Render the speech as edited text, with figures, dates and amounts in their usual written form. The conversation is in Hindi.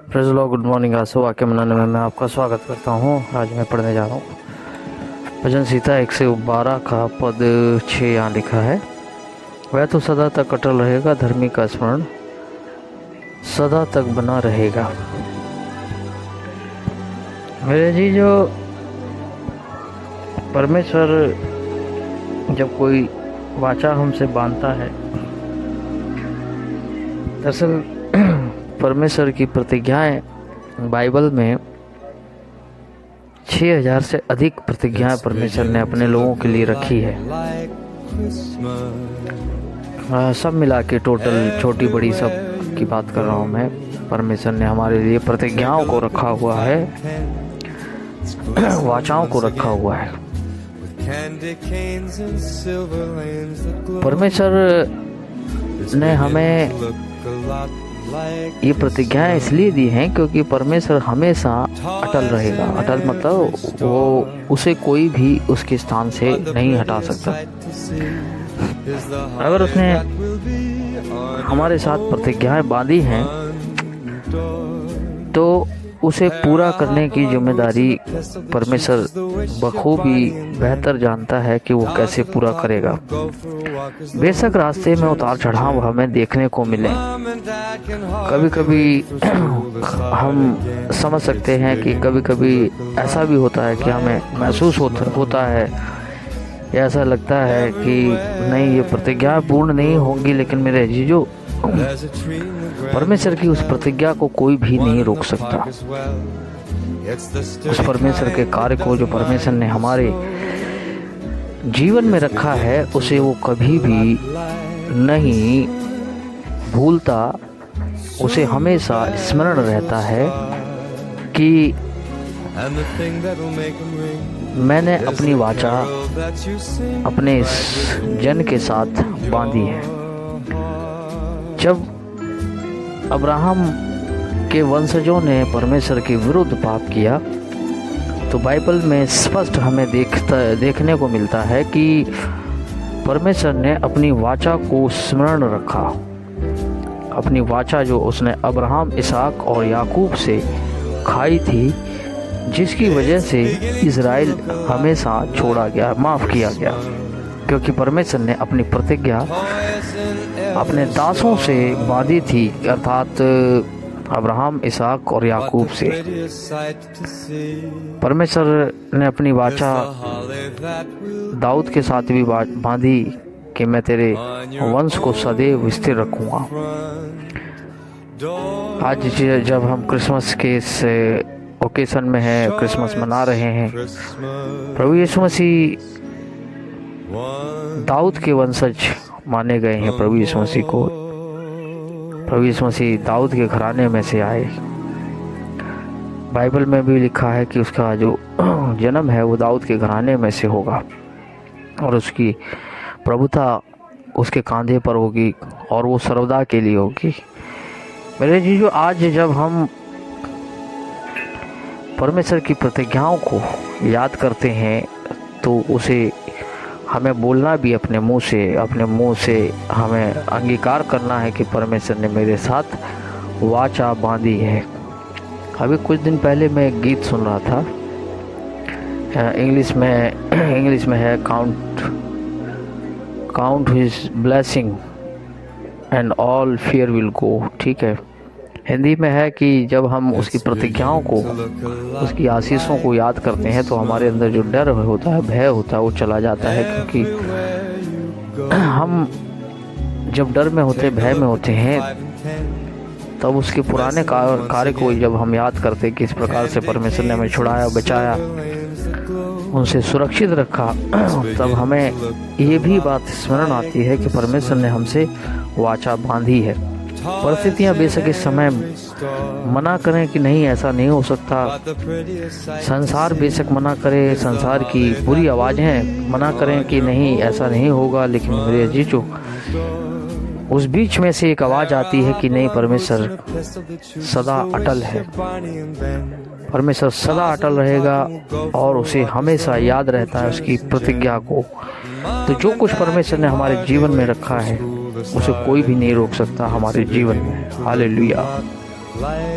Praise the Lord, good morning. आंसू वाक्य मनाने में मैं आपका स्वागत करता हूँ। आज मैं पढ़ने जा रहा हूँ भजन संहिता 112 का पद 6। यहाँ लिखा है, वह तो सदा तक अटल रहेगा, धर्मी का स्मरण सदा तक बना रहेगा। मेरे जी, जो परमेश्वर जब कोई वाचा हमसे बांधता है, दरअसल परमेश्वर की प्रतिज्ञाएं बाइबल में 6000 से अधिक प्रतिज्ञाएं परमेश्वर ने अपने लोगों के लिए रखी है। सब मिला के टोटल छोटी बड़ी सब की बात कर रहा हूँ मैं। परमेश्वर ने हमारे लिए प्रतिज्ञाओं को रखा हुआ है, वाचाओं को रखा हुआ है। परमेश्वर ने हमें ये प्रतिज्ञाएं इसलिए दी हैं क्योंकि परमेश्वर हमेशा अटल रहेगा। अटल मतलब वो उसे कोई भी उसके स्थान से नहीं हटा सकता। अगर उसने हमारे साथ प्रतिज्ञाएं बांधी हैं तो उसे पूरा करने की जिम्मेदारी परमेश्वर बखूबी बेहतर जानता है कि वो कैसे पूरा करेगा। बेशक रास्ते में उतार चढ़ाव हमें देखने को मिले, कभी कभी हम समझ सकते हैं कि कभी कभी ऐसा भी होता है कि हमें महसूस होता है या ऐसा लगता है कि नहीं, ये प्रतिज्ञा पूर्ण नहीं होंगी। लेकिन मेरे जीजो, परमेश्वर की उस प्रतिज्ञा को कोई भी नहीं रोक सकता। उस परमेश्वर के कार्य को जो परमेश्वर ने हमारे जीवन में रखा है, उसे वो कभी भी नहीं भूलता। उसे हमेशा स्मरण रहता है कि मैंने अपनी वाचा अपने इस जन के साथ बांधी है। जब अब्राहम के वंशजों ने परमेश्वर के विरुद्ध पाप किया तो बाइबल में स्पष्ट हमें देखने को मिलता है कि परमेश्वर ने अपनी वाचा को स्मरण रखा। अपनी वाचा जो उसने अब्राहम, इसहाक और याकूब से खाई थी, जिसकी वजह से इज़राइल हमेशा छोड़ा गया, माफ़ किया गया, क्योंकि परमेश्वर ने अपनी प्रतिज्ञा अपने दासों से बांधी थी, अर्थात अब्राहम, इसहाक और याकूब से। परमेश्वर ने अपनी वाचा दाऊद के साथ भी बांधी कि मैं तेरे वंश को सदैव स्थिर रखूँगा। आज जब हम क्रिसमस के इस ओकेशन में हैं, क्रिसमस मना रहे हैं, प्रभु यीशु मसीह दाऊद के वंशज माने गए हैं। प्रभु यीशु मसीह दाऊद के घराने में से आए। बाइबल में भी लिखा है कि उसका जो जन्म है वो दाऊद के घराने में से होगा और उसकी प्रभुता उसके कांधे पर होगी और वो सर्वदा के लिए होगी। मेरे जीजो, आज जब हम परमेश्वर की प्रतिज्ञाओं को याद करते हैं तो उसे हमें बोलना भी अपने मुंह से हमें अंगीकार करना है कि परमेश्वर ने मेरे साथ वाचा बांधी है। अभी कुछ दिन पहले मैं एक गीत सुन रहा था, इंग्लिश में है, count his blessing and all fear will go. ठीक है, हिंदी में है कि जब हम उसकी प्रतिज्ञाओं को, उसकी आशीषों को याद करते हैं तो हमारे अंदर जो डर होता है, भय होता है, वो चला जाता है। क्योंकि हम जब डर में होते, भय में होते हैं, तब उसके पुराने कार्य को जब हम याद करते हैं कि इस प्रकार से परमेश्वर ने हमें छुड़ाया, बचाया, उनसे सुरक्षित रखा, तब हमें ये भी बात स्मरण आती है कि परमेश्वर ने हमसे वाचा बांधी है। परिस्थितियाँ बेशक इस समय मना करें कि नहीं, ऐसा नहीं हो सकता, संसार बेशक मना करे, संसार की बुरी आवाज़ें मना करें कि नहीं, ऐसा नहीं होगा, लेकिन मेरे जीजो, उस बीच में से एक आवाज़ आती है कि नहीं, परमेश्वर सदा अटल है। परमेश्वर सदा अटल रहेगा और उसे हमेशा याद रहता है उसकी प्रतिज्ञा को। तो जो कुछ परमेश्वर ने हमारे जीवन में रखा है उसे कोई भी नहीं रोक सकता हमारे जीवन में। हालेलुया।